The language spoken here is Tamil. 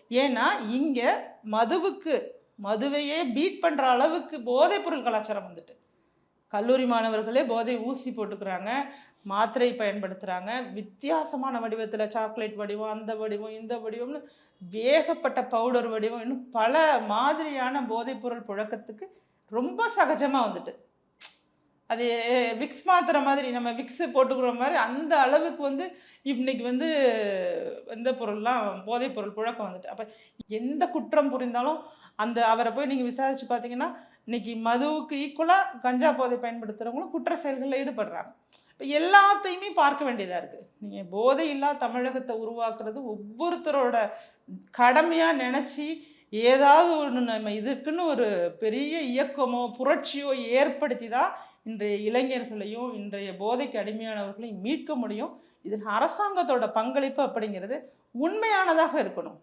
ஏன்னா, இங்க மதுவுக்கு மதுவையே பீட் பண்ற அளவுக்கு போதைப்பொருள் கலாச்சாரம் வந்துட்டு. கல்லூரி மாணவர்களே போதை ஊசி போட்டுக்கிறாங்க. மாத்திரை பயன்படுத்துறாங்க. வித்தியாசமான வடிவத்தில சாக்லேட் வடிவம், அந்த வடிவம், இந்த வடிவம்னு ஏகப்பட்ட பவுடர் வடிவம், இன்னும் பல மாதிரியான போதைப்பொருள் புழக்கத்துக்கு ரொம்ப சகஜமா வந்துட்டு. அது விக்ஸ் மாத்திரை மாதிரி நம்ம விக்ஸ் போட்டுக்கிற மாரி அந்த அளவுக்கு வந்து இன்னைக்கு வந்து இந்த பொருள்லாம் போதைப் பொருள் புழக்கம் வந்துட்டு. அப்ப எந்த குற்றம் புரிந்தாலும் அந்த அவர போய் நீங்க விசாரிச்சு பார்த்தீங்கன்னா, இன்னைக்கு மதுவுக்கு ஈக்குவலா கஞ்சா போதை பயன்படுத்துறவங்களும் குற்ற செயல்கள்ல ஈடுபடுறாங்க. இப்ப எல்லாத்தையுமே பார்க்க வேண்டியதா இருக்கு. நீங்க போதை இல்லா தமிழகத்த உருவாக்குறது ஒவ்வொருத்தரோட கடமையா நெனச்சு, ஏதாவது ஒண்ணு நம்ம இதுக்குன்னு ஒரு பெரிய இயக்கமோ, புரட்சியோ ஏற்படுத்தி தான் இன்றைய இளைஞர்களையும், இன்றைய போதைக்கு அடிமையானவர்களையும் மீட்க முடியும். இதில் அரசாங்கத்தோட பங்களிப்பு அப்படிங்கிறது உண்மையானதாக இருக்கணும்.